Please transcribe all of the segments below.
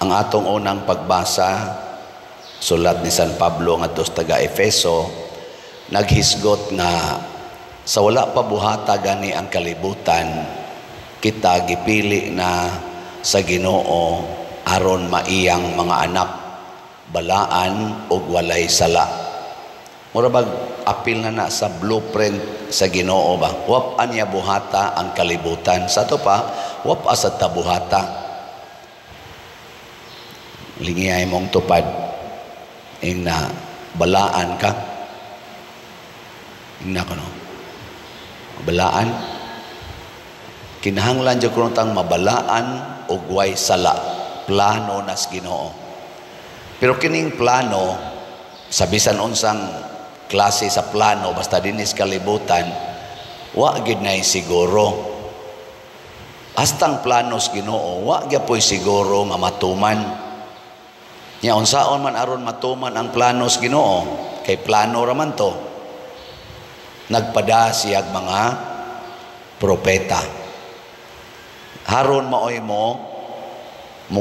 Ang atong unang pagbasa, sulat ni San Pablo ngadto sa taga-Efeso, naghisgot nga sa wala pa buhata gani ang kalibutan, kita gipili na sa Ginoo aron maiyang mga anak, balaan ug walay sala. Mura bag apil na sa blueprint sa Ginoo ba? Wap anya buhata ang kalibutan. Sa to pa, wap asad ta buhata. Lingiyay mong tupad na balaan ka. Ingna ko no. Balaan. Kinahanglan jud kuno tang mabalaan ug way sala. Plano nas Ginoo. Pero kining plano sa bisan unsang klase sa plano basta dinis kalibutan, wa gid nay siguro. Hastang planos Ginoo, wa gyud siguro nga matuman. Nya unsaon man aron matuman ang planos Ginoo, kay plano ra man to. Nagpada siyag mga propeta. Haron maoy mo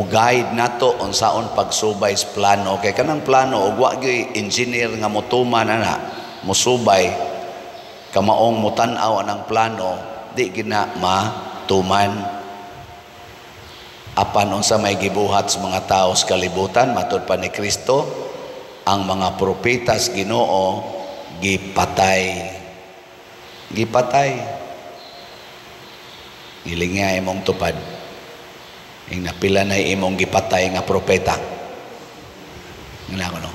guide nato unsaon pagsubay sa plano, kay kanang plano ug wa gyud engineer nga motuman ana, mosubay kamaong mutan-aw anang plano, di gina matuman. Apan unsa may gibuhat sa mga tao sa kalibutan matud pa ni Kristo, ang mga propeta sa Ginoo gipatay. Gilingay imong tupad. Ing napila na imong gipatay nga propeta. Ngana ko no.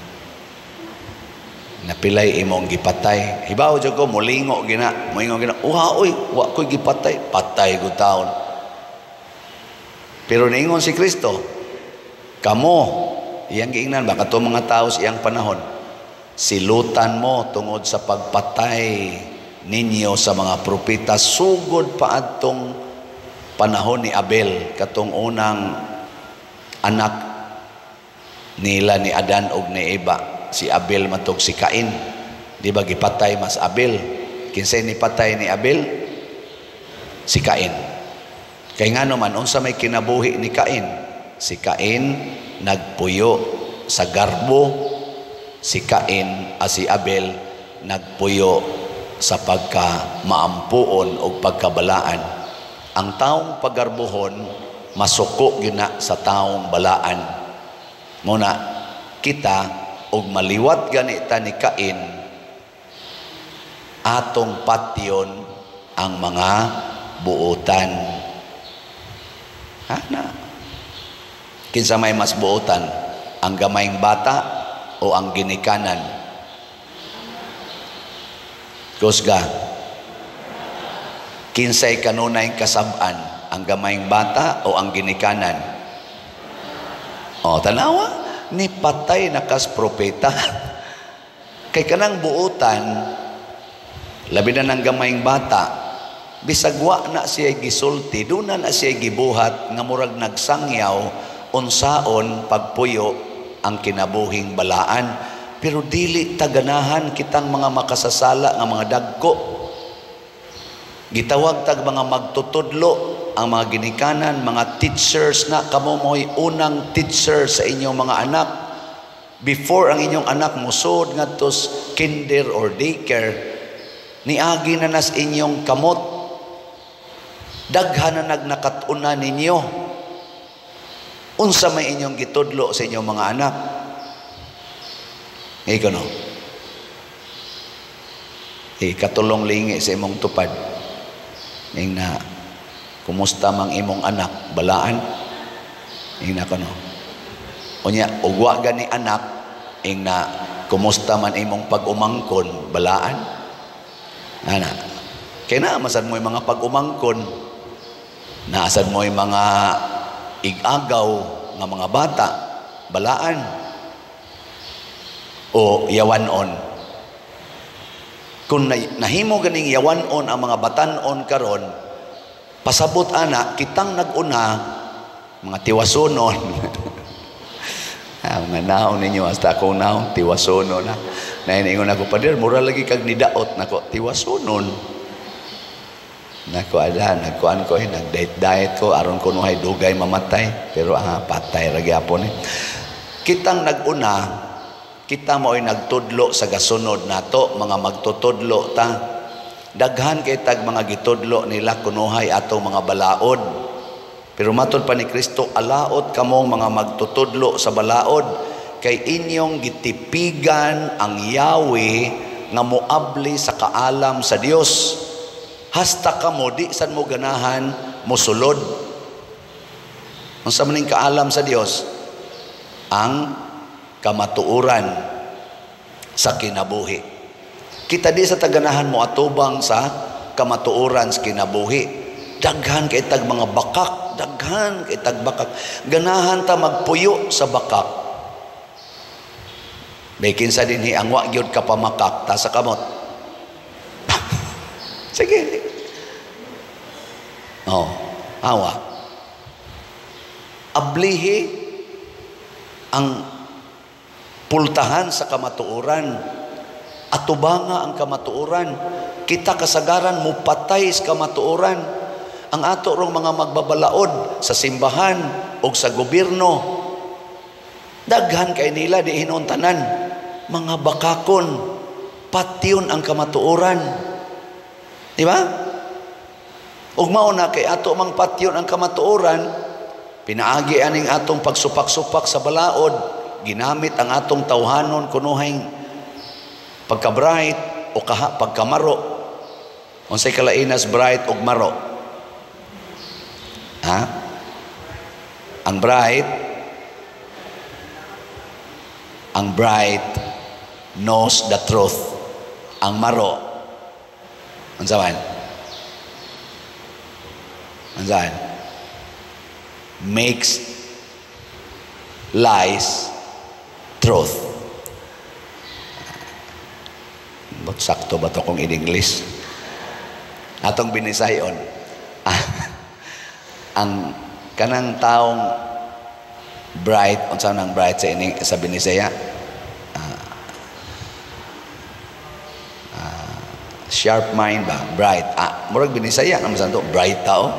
Napilay imong gipatay. Hibaw jud ko molingo gina, moingon gina. Oy, wa koy gipatay, patay gud taon. Pero niingon si Kristo, kamo, iyang giingnan ba katong mga tao sa iyang panahon, silutan mo tungod sa pagpatay ninyo sa mga propeta sugod pa adtong panahon ni Abel, katong unang anak nila ni Adan ug ni Eva, si Abel matog si Cain. Di ba gipatay mas Abel? Kinsay ni patay ni Abel? Si Cain. Kay nga naman, unsa may kinabuhi ni Cain? Si Cain nagpuyo sa garbo, si Cain si Abel nagpuyo sa pagka-maampuon o pagkabalaan. Ang taong pagarbuhon masuko gina sa taong balaan. Muna kita og maliwat ganita ni Cain, atong patyon ang mga buotan. Ana. Kinsa may mas buotan, ang gamayng bata o ang ginikanan? Kusga. Kinsay kanunay kasab-an, ang gamayng bata o ang ginikanan? O tanawa, ni patay na kas propeta. Kay kanang buotan, labi na ng gamayng bata, bisag wa na siya gisulti, doon na siya gibuhat nga murag nagsangyaw unsaon pagpuyo ang kinabuhing balaan. Pero dili taganahan kitang mga makasasala nga mga dagko. Gitawag tag mga magtutudlo ang mga ginikanan, mga teachers na kamo mo'y unang teacher sa inyong mga anak. Before ang inyong anak musod ngadto kinder or daycare, niagi na nas inyong kamot. Daghan na nagnakatuna ninyo. Unsa may inyong gitudlo sa inyong mga anak? Ikaw no? Katulong lingi sa imong tupad. Ing na, kumusta mang imong anak? Balaan? Ing na ko no? Unya, ugwa gani anak, ing na, kumusta man imong pag-umangkon? Balaan? Ana. Kaya naamasad mo yung mga pag-umangkon, naasad mo yung mga igagaw ng mga bata, balaan o yawanon. Kung nahimo ganing yawanon ang mga batanon karon, pasabot ana kitang naguna mga tiwasonon. Mga naon ninyo hasta ako naon tiwasonon na. Naingon ako, pader mura lagi kag nidaot nako tiwasonon. nagkuan ko nag-diet ko aron ko nuhay dugay mamatay pero patay ra gyapon kitang naguna kita mo'y nagtudlo sa gasunod nato mga magtutudlo ta daghan kay tag mga gitudlo nila kunuhay atong mga balaod pero matud pa ni Kristo alaot kamo mga magtutudlo sa balaod kay inyong gitipigan ang Yahweh nga moabli sa kaalam sa Dios hasta kamo di san mo ganahan mosulod unsa maning kaalam sa Dios ang kamatuoran sa kinabuhi kita di sa taganahan mo atubang sa kamatuoran sa kinabuhi daghan kay tag mga bakak daghan kay tag bakak ganahan ta magpuyo sa bakak bekin sa dinhi ang wa gyud ka pamakak ta sa kamot sige awa ablihi ang pultahan sa kamatuoran atubanga ang kamatuoran kita kasagaran mo patay sa kamatuoran ang ato rong mga magbabalaod sa simbahan o sa gobyerno daghan kay nila di hinuntanan mga bakakon patyon ang kamatuoran di ba ug mao na kay ato mang patyon ang kamatuoran pinaagi aning atong pagsupak-supak sa balaod ginamit ang atong tawhanon kunuhay pagka-bright o pagkamaro unsay kalainas bright ug maro ang bright knows the truth ang maro unsa man makes lies truth. But sakto ba to kung in English? Atong binisayon. Ang kanang taong bright, unsa nang bright sa Binisaya? Sharp mind ba? Bright. Murag Binisaya naman santo, bright tao.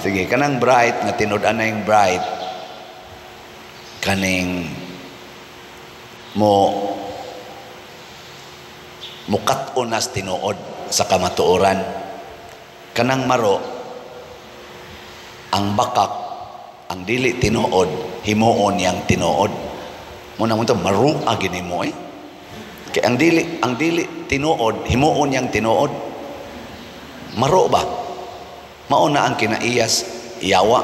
Sige, kanang bright nga tinud-an na yung bright kaning mukat-on nas tinuod sa kamatuoran kanang maro ang bakak ang dili tinuod himuon yang tinuod muna mo to marua gini mo kay ang dili tinuod himuon yang tinuod maro ba mao na ang kinaiyas yawa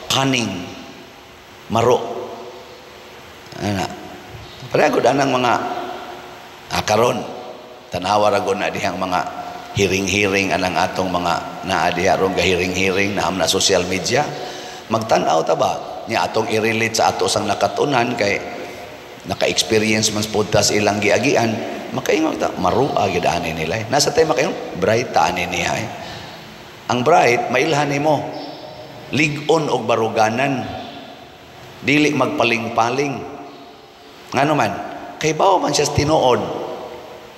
kaning maro ana pareho anang mga karon tanawa ra gud na dihang mga hiring-hiring anang atong mga naa diha ron gahiring-hiring na amna social media magtan-aw ta ba nya atong i-relate sa ato sang nakatunan kay naka-experience man punta sa ilang giagian makaingon ta marua gid ani nila nasa tay makaingon bright ta ani niya ang bright mailhan nimo ligon og baruganan dili magpaling-paling ngano man kay bawo man siya tinuod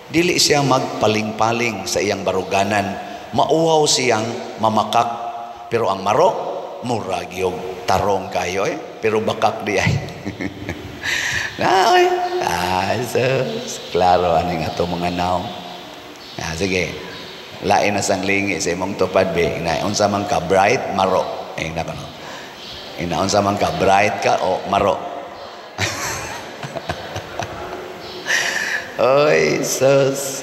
dili siya magpaling-paling sa iyang baruganan mauwaw siyang mamakak pero ang maro murag yung tarong kayo pero bakak di ay so klaro aning ato mga naong sige lain na sang lingi sa imong tupad be unsa man ka bright maro nako unsa man ka bright ka o maro oy sus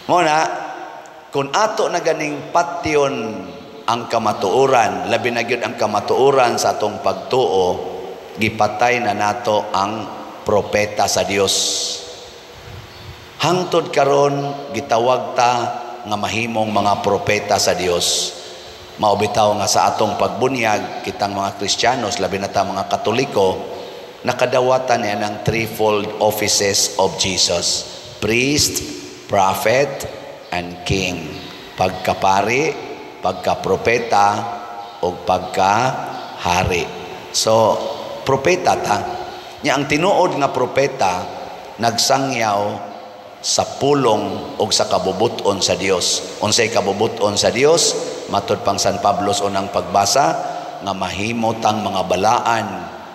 muna kung ato na ganing patyon ang kamatuoran labi na gyud ang kamatuoran sa atong pagtuo gipatay na nato ang propeta sa Dios hangtod karon gitawag ta nga mahimong mga propeta sa Dios mao bitaw nga sa atong pagbunyag kitang mga Kristiyanos labi na ta mga Katoliko nakadawatan niya ng threefold offices of Jesus priest, prophet, and king pagkapari, pagkapropeta o pagkahari so propeta ta nya ang tinuod nga propeta nagsangyaw sa pulong o sa kabubuton sa Dios. Unsay kabubuton sa Dios? Matud pang San Pablo sa unang pagbasa, nga mahimot ang mga balaan,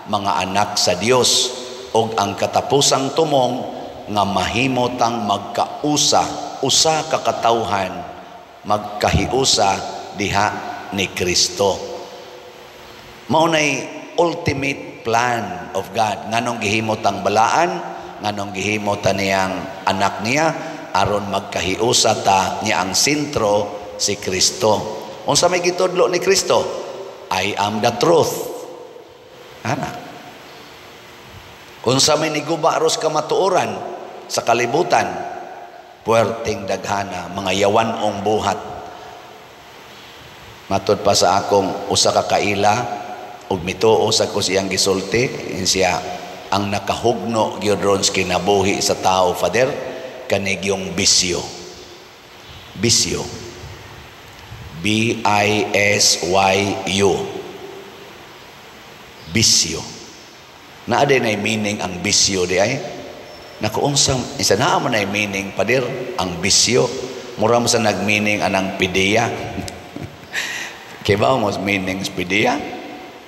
mga anak sa Dios, og ang katapusang tumong nga mahimot ang magkausa, usa ka katawhan, magkahiusa diha ni Kristo. Maunay ultimate plan of God. Nganong gihimot ang balaan, nganong gihimot niyang anak niya, aron magkahiusa ta niya ang sentro si Kristo. Unsa may gitudlo ni Kristo? I am the truth. Ana. Unsa may niguba aros kamatuoran sa kalibutan, puwerteng daghana, mga yawanong buhat. Matud pa sa akong usa ka kaila, ug mituo sa ko siyang gisulti, siya ang nakahugno gyud ron sa kinabuhi sa tao, Father, kanig yung bisyo. Bisyo. B-I-S-Y-U. Bisyo. Naaday na meaning ang bisyo di ay? Nakuunsang, isa na man na meaning, Father, ang bisyo. Mura mo sa nag-meaning anang pidiya. Kaya ba mo meaning pidiya?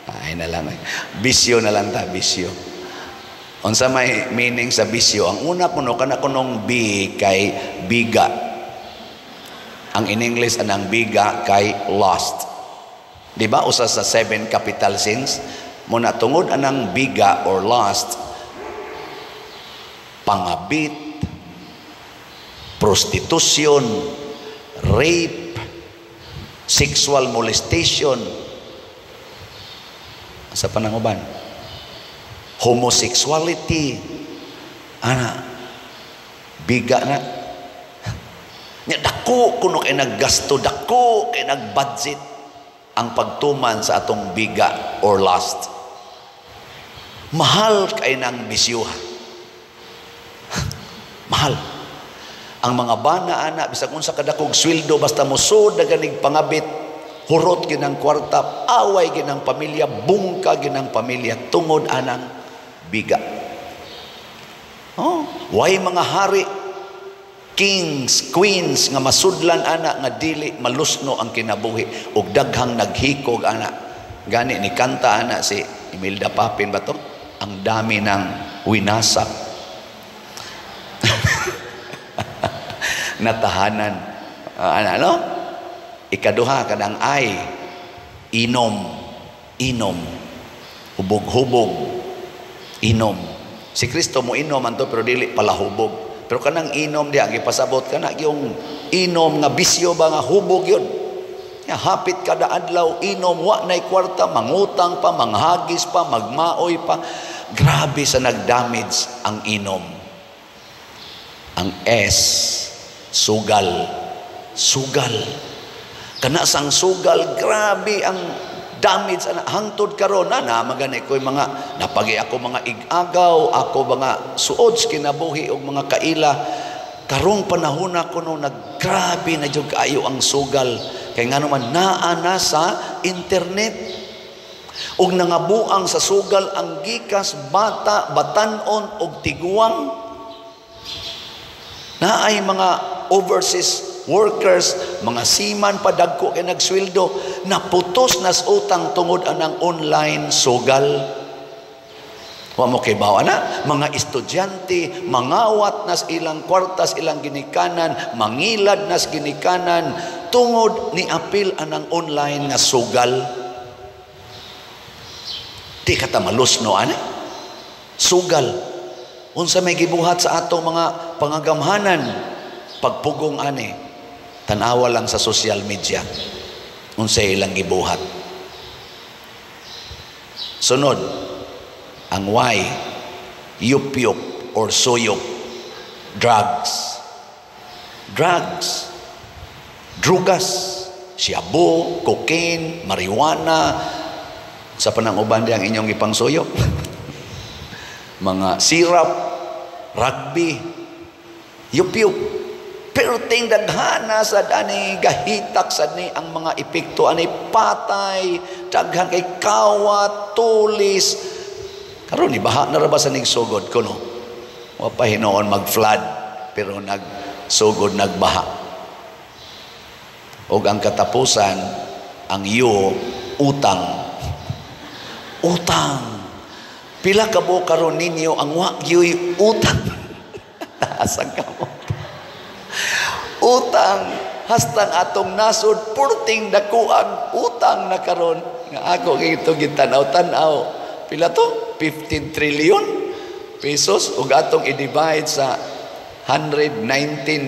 Ay na lang. Bisyo na lang ta, bisyo. Unsa may meaning sa bisyo? Ang una kuno kana kunong B kay biga. Ang in English anang biga kay lost. Di ba usa sa 7 capital sins? Muna tungod anang biga or lost, pangabit, prostitution, rape, sexual molestation, sa pananguban, homosexuality, ana, biga na. Nya dako kuno kay naggasto, dako kay nagbudget ang pagtuman sa atong biga or lust. Mahal kay nang bisyuha. Mahal. Ang mga bana ana bisag unsa kadakog sweldo basta musud na ganig pangabit, hurot ginang kwarta, away ginang pamilya, bungka ginang pamilya tungod anang biga. Oh, way mga hari, kings, queens nga masudlan ana nga dili malusno ang kinabuhi ug daghang naghikog ana. Gani ni kanta ana si Imelda Papin ba to? Ang dami ng winasak. Natahanan. Ano? Ikaduha kadang ay inom. Inom. Hubog-hubog. Inom. Si Kristo mo inom anto pero dili pala hubog. Pero kanang inom di ang ipasabot kana yung inom nga bisyo ba nga hubog yun. Ya, hapit kada adlaw inom wa nay kwarta, mangutang pa, manghagis pa, magmaoy pa. Grabe sa nagdamage ang inom. Ang S, sugal. Sugal. Kana sang sugal, grabe ang damage ana hangtod karon na magani koy mga napagi ako mga igagaw, ako mga suod kinabuhi og mga kaila. Karong panahon ako no naggrabe na jud kaayo ang sugal kay ngano man naa na sa internet. Og nangabuang sa sugal ang gikas bata, batanon og tiguang. Naay mga overseas workers, mga seaman padagko kay nagsweldo, naputos nas utang tungod anang online sugal. Wa mo kay bawa na mga estudyante mangawat nas ilang kwartas ilang ginikanan, mangilad nas ginikanan tungod ni apil anang online nga sugal. Di kata malusno ani sugal. Unsa may gibuhat sa atong mga pangagamhanan pagpugong ani tanawa lang sa social media unsay ilang gibuhat. Sunod ang Y, yup-yup or suyop, drugs. Drugs, drugas, shabu, cocaine, marijuana, sa pananguban di ang inyong ipangsuyop. Mga sirap, rugby, yup-yup. Pero ting daghana sa dani gahitak sa ni ang mga epekto ani patay, daghan kay kawat, tulis. Karon ni baha na ra ba sa ning sugod kuno? Wa pa hinoon mag-flood. pero nagsugod nagbaha. O ang katapusan, ang iyo, utang. Utang. Pila ka mo karon ninyo ang wagyo'y utang. Taasang ka mo. Utang. Hastang atong nasod, purting dakuang utang na karon. Nga ako ito gitanaw-tanaw. Pila to? 15 trillion pesos. Ug atong i-divide sa 119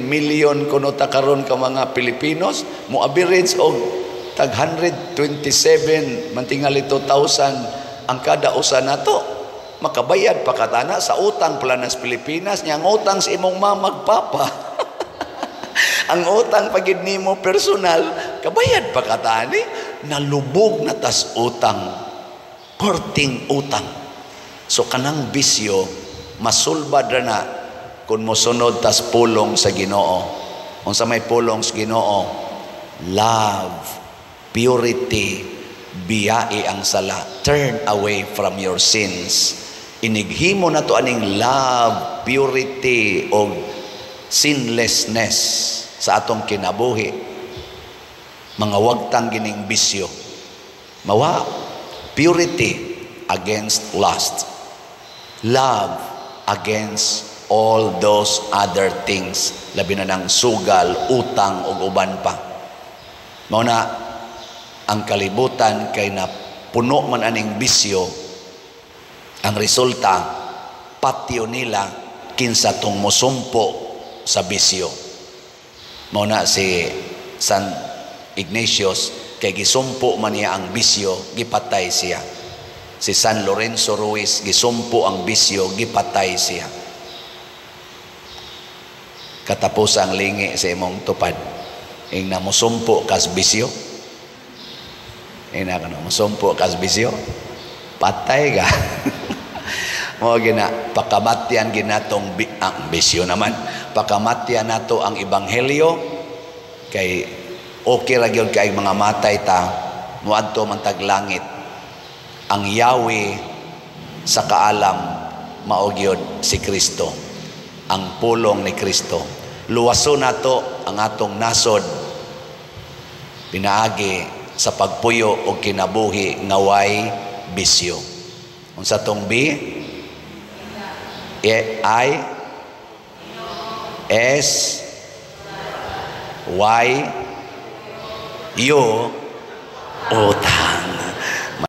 million kuno ta karon ka mga Pilipinos. Mo average og tag 127 mantingali 2,000 ang kada usa nato. Makabayad pa katana sa utang pala nas Pilipinas nya ang utang sa imong mamagpapa. Ang utang pagid nimo personal kabayad pa katani nalubog na tas utang korting utang. So kanang bisyo masulbad ra na kun mosunod tas pulong sa Ginoo. Unsa may pulong sa Ginoo? Love, purity, biyai ang sala. Turn away from your sins. Inighimo na to aning love, purity o sinlessness sa atong kinabuhi. Mga wagtang gining bisyo. Mawa, purity against lust. Love against all those other things. Labi na ng sugal, utang o uban pa. Mauna, ang kalibutan kay na puno man aning bisyo. Ang resulta, patio nila kinsa tong mosumpo sa bisyo. Mauna si San Ignatius, kay gisumpo man niya ang bisyo, gipatay siya. Si San Lorenzo Ruiz, gisumpo ang bisyo, gipatay siya. Katapos ang lingi sa imong tupad. Ing na mosumpo kas bisyo. Ing na kano, mosumpo kas bisyo. Patay ka. Mo gina pakamatyan ginatong ang bisyo naman. Pakamatyan nato ang ebanghelyo kay okay ra gyud kay mga matay ta muadto man tag langit. Ang Yahweh sa kaalam mao gyud si Kristo. Ang pulong ni Kristo. Luwason nato ang atong nasod pinaagi sa pagpuyo o kinabuhi nga way bisyo. Unsa tong B? I S Y U utang.